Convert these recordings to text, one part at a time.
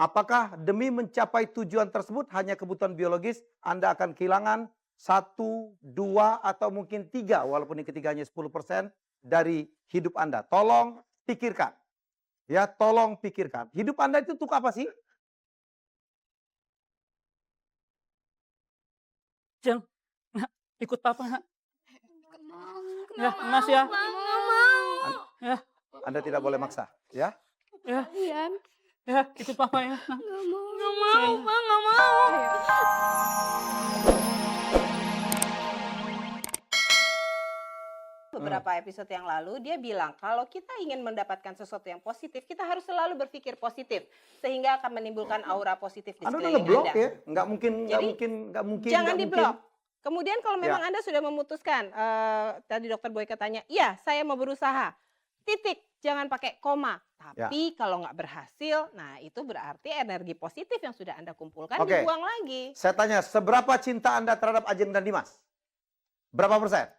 Apakah demi mencapai tujuan tersebut hanya kebutuhan biologis Anda akan kehilangan 1, 2, atau mungkin 3, walaupun yang ketiganya 10% dari hidup Anda. Tolong pikirkan. Ya, tolong pikirkan. Hidup Anda itu untuk apa sih? Jeng, nak, ikut papa nak. Ya, Nggak Mas ya. mau, nggak mau. Ya, Anda tidak boleh maksa, ya. ya, Ian, ya, ikut papa ya. Nak. nggak mau, Pak, nggak mau. Beberapa episode yang lalu dia bilang kalau kita ingin mendapatkan sesuatu yang positif, kita harus selalu berpikir positif sehingga akan menimbulkan aura positif di Anda udah sekeliling ngeblok Anda. ya? Nggak mungkin. Jangan nggak diblok. mungkin. Kemudian kalau memang Ya. Anda sudah memutuskan, tadi Dokter Boy katanya, iya saya mau berusaha, titik, jangan pakai koma. Tapi kalau nggak berhasil, nah itu berarti energi positif yang sudah Anda kumpulkan Oke. dibuang lagi. Saya tanya, seberapa cinta Anda terhadap Ajeng dan Dimas? Berapa persen?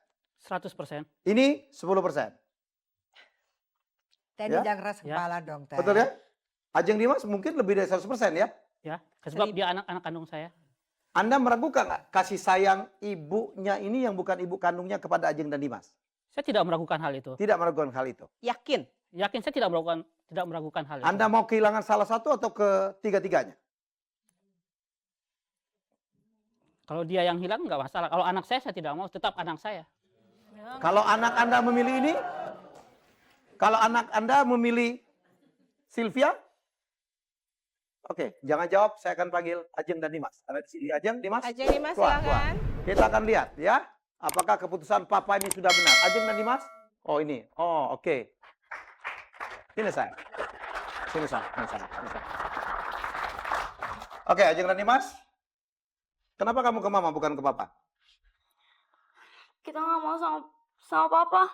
100%. Ini 10%. Teddy Ya? jangan keras kepala dong, Teh. Betul ya? Ajeng Dimas mungkin lebih dari 100% ya? Ya, sebab dia anak-anak kandung saya. Anda meragukan nggak kasih sayang ibunya ini yang bukan ibu kandungnya kepada Ajeng dan Dimas? Saya tidak meragukan hal itu. Tidak meragukan hal itu. Yakin? Yakin saya tidak meragukan hal itu. Anda mau kehilangan salah satu atau ketiga-tiganya? Kalau dia yang hilang nggak masalah. Kalau anak saya tidak mau, tetap anak saya. Kalau anak Anda memilih ini? Kalau anak Anda memilih Sylvia? Oke, jangan jawab. Saya akan panggil Ajeng dan Dimas. Ada di sini Ajeng, Dimas. Ajeng, Dimas, Keluar, silakan. Kita akan lihat ya. Apakah keputusan Papa ini sudah benar? Ajeng dan Dimas? Oh ini. Oh oke. Sini saya. Sini saya. Oke, Ajeng dan Dimas. Kenapa kamu ke Mama bukan ke Papa? Kita nggak mau sama Papa.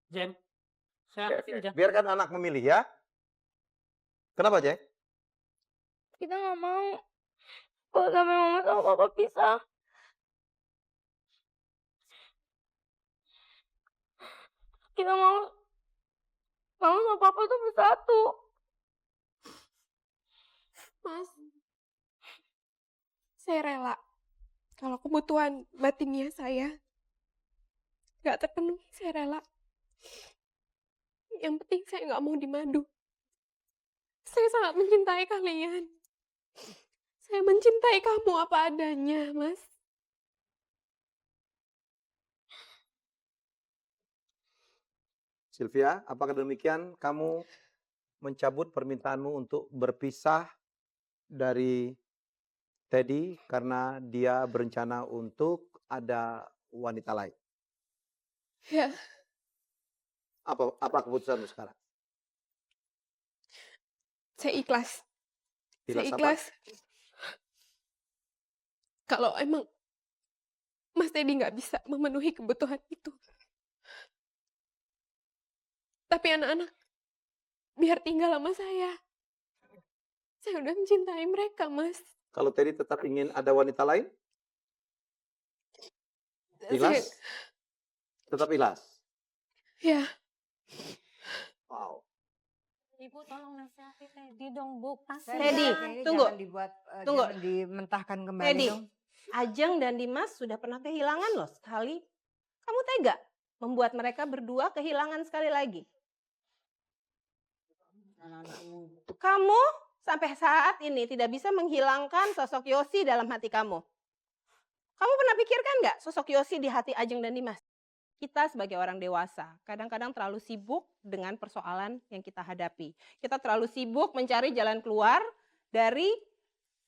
Jeng, saya angkat ini, Jeng. Biarkan anak memilih ya. Kenapa, Jeng? Kita nggak mau. Kalau sampai Mama sama Papa pisah. Kita mau Mama sama Papa tuh bersatu. Mas, saya rela kalau kebutuhan batinnya saya nggak terpenuhi, saya rela. Yang penting saya nggak mau dimadu. Saya sangat mencintai kalian. Saya mencintai kamu apa adanya, Mas. Sylvia, apakah demikian kamu mencabut permintaanmu untuk berpisah dari Teddy karena dia berencana untuk ada wanita lain? Ya, Apa keputusanmu sekarang? saya ikhlas. Saya Ikhlas apa? ikhlas. Kalau emang Mas Teddy nggak bisa memenuhi kebutuhan itu. Tapi anak-anak biar tinggal sama saya. Saya udah mencintai mereka, Mas. Kalau Teddy tetap ingin ada wanita lain? Ikhlas? Tetap ikhlas? Ya, Wow. Ibu tolong nasihati Teddy dong, Bu. Teddy, tunggu. Jangan dibuat, Tunggu. jangan dimentahkan kembali Teddy, dong. Ajeng dan Dimas sudah pernah kehilangan loh sekali. Kamu tega membuat mereka berdua kehilangan sekali lagi? Kamu sampai saat ini tidak bisa menghilangkan sosok Yosi dalam hati kamu. Kamu pernah pikirkan nggak sosok Yosi di hati Ajeng dan Dimas? Kita sebagai orang dewasa, kadang-kadang terlalu sibuk dengan persoalan yang kita hadapi. Kita terlalu sibuk mencari jalan keluar dari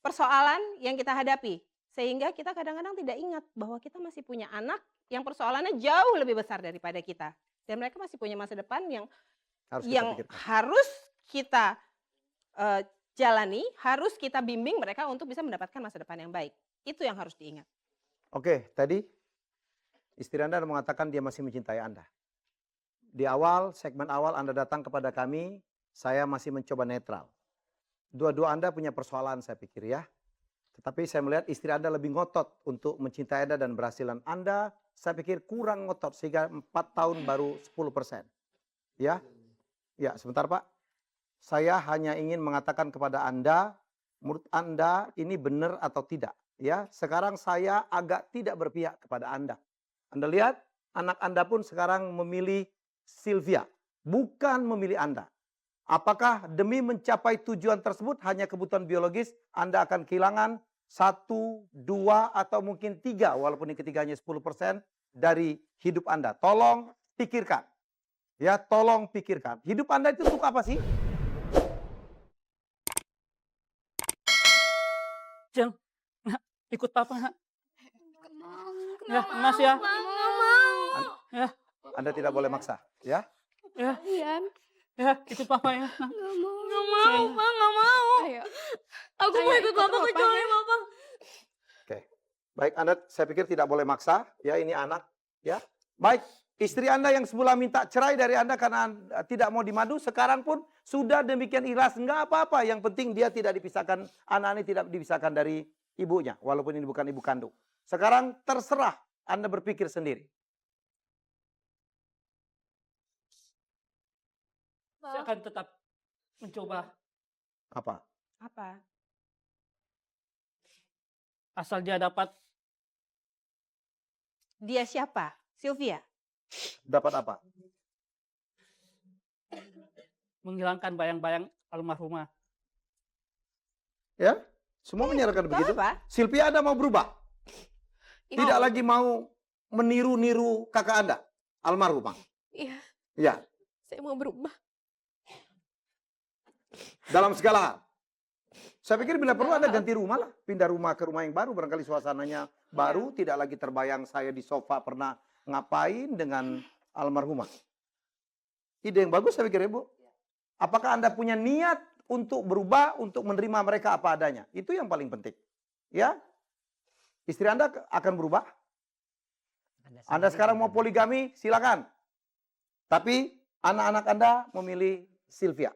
persoalan yang kita hadapi. Sehingga kita kadang-kadang tidak ingat bahwa kita masih punya anak yang persoalannya jauh lebih besar daripada kita. Dan mereka masih punya masa depan yang harus kita jalani, harus kita bimbing mereka untuk bisa mendapatkan masa depan yang baik. Itu yang harus diingat. Oke, tadi istri Anda mengatakan dia masih mencintai Anda. Di awal, segmen awal Anda datang kepada kami, saya masih mencoba netral. Dua-dua Anda punya persoalan saya pikir ya. Tetapi saya melihat istri Anda lebih ngotot untuk mencintai Anda dan berhasilan Anda, saya pikir kurang ngotot sehingga 4 tahun baru 10%. Ya, ya sebentar Pak. Saya hanya ingin mengatakan kepada Anda, menurut Anda ini benar atau tidak. Ya, sekarang saya agak tidak berpihak kepada Anda. Anda lihat, anak Anda pun sekarang memilih Sylvia, bukan memilih Anda. Apakah demi mencapai tujuan tersebut hanya kebutuhan biologis, Anda akan kehilangan 1, 2, atau mungkin 3, walaupun ini ketiganya 10% dari hidup Anda. Tolong pikirkan. Ya, tolong pikirkan. Hidup Anda itu untuk apa sih? Jeng, nak, ikut papa nak. Nggak mau. Ya, Nggak Mas mau, ya. Pak. Nggak mau. Ya, Anda tidak boleh maksa, ya. ya, Kalian, ya, ikut papa ya. Nah, Nggak mau. Nggak mau, Pak. Nggak mau. ayo. Aku Ayo, mau ikut ikut Bapak Bapak kecuali ya. Bapak. Oke. Baik, Anda saya pikir tidak boleh maksa, ya ini anak, ya. Baik, istri Anda yang semula minta cerai dari Anda karena tidak mau dimadu, sekarang pun sudah demikian ikhlas, enggak apa-apa. Yang penting dia tidak dipisahkan, anak ini tidak dipisahkan dari ibunya, walaupun ini bukan ibu kandung. Sekarang terserah Anda berpikir sendiri. saya akan tetap mencoba Apa? Apa? asal dia dapat Dia siapa? Sylvia. Dapat apa? menghilangkan bayang-bayang almarhumah. Ya? Semua menyerahkan begitu. Apa? Sylvia, Anda mau berubah? Iya. Tidak lagi mau meniru-niru kakak Anda, almarhumah. Iya, Ya, saya mau berubah. dalam segala hal. Saya pikir bila perlu Anda ganti rumah lah. Pindah rumah ke rumah yang baru. Barangkali suasananya baru. Tidak lagi terbayang saya di sofa pernah ngapain dengan almarhumah. Ide yang bagus saya pikir, Ibu. Apakah Anda punya niat untuk berubah, untuk menerima mereka apa adanya? Itu yang paling penting. Ya, istri Anda akan berubah. Anda sekarang mau poligami, silakan. Tapi anak-anak Anda memilih Sylvia.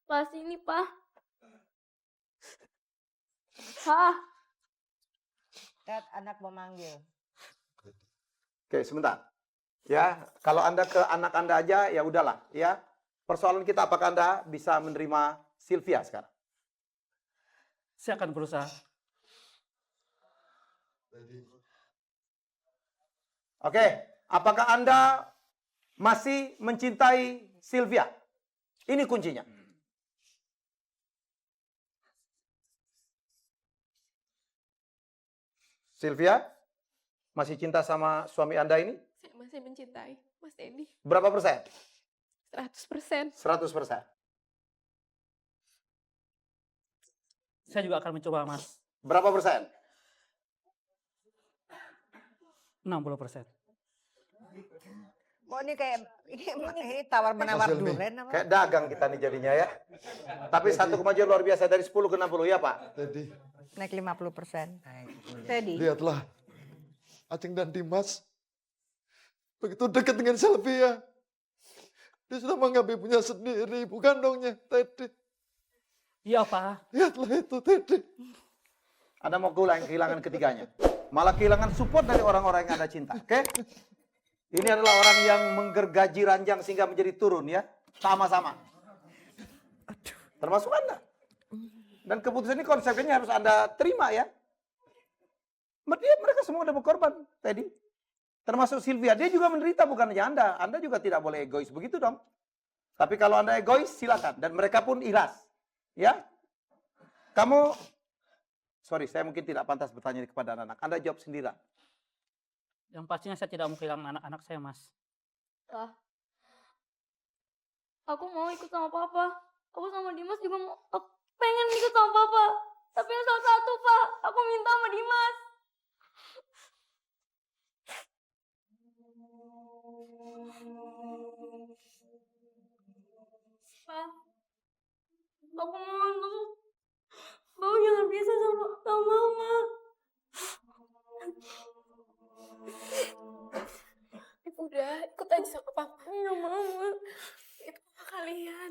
Pak, sini, Pak. Pak. Ted, anak memanggil. Oke, sebentar. Ya, kalau Anda ke anak Anda aja, ya udahlah. Ya, persoalan kita apakah Anda bisa menerima Sylvia sekarang? Saya akan berusaha. Oke, apakah Anda masih mencintai Sylvia? Ini kuncinya. Sylvia, masih cinta sama suami Anda ini? Saya masih mencintai Mas Edi. Berapa persen? 100%. 100%. Saya juga akan mencoba, Mas. Berapa persen? 60%. Mau ini kayak ini tawar menawar Mas Helmi. duren apa? Kayak dagang kita nih jadinya ya. Tapi satu kemajuan luar biasa dari 10 ke 60 ya Pak? Teddy, Naik 50%. Teddy. lihatlah. Aceng dan Dimas begitu dekat dengan Sylvia. Dia sudah menganggap ibunya sendiri, ibu kandungnya. Teddy, Iya, Pak. lihatlah itu Teddy. Anda mau kehilangan ketiganya. Malah kehilangan support dari orang-orang yang Anda cinta. Oke? Ini adalah orang yang menggergaji ranjang sehingga menjadi turun ya. Sama-sama. Termasuk Anda. Dan keputusan ini konsekuensinya harus Anda terima ya. Mereka semua udah berkorban, Teddy. Termasuk Sylvia. Dia juga menderita bukan hanya Anda. Anda juga tidak boleh egois begitu dong. Tapi kalau Anda egois, silakan. Dan mereka pun ikhlas. Ya. Kamu, sorry saya mungkin tidak pantas bertanya kepada anak-anak. Anda jawab sendiri. Yang pastinya saya tidak mau kehilangan anak-anak saya, Mas. Pak. Aku mau ikut sama Papa. Aku sama Dimas juga mau. Aku pengen ikut sama Papa. Tapi yang salah satu, Pak. Aku minta sama Dimas. Pak. Aku mohon tuh. Bapak jangan bisa sama Mama. Udah, ikut aja sama Papa. Nggak mau. Itu Papa kalian.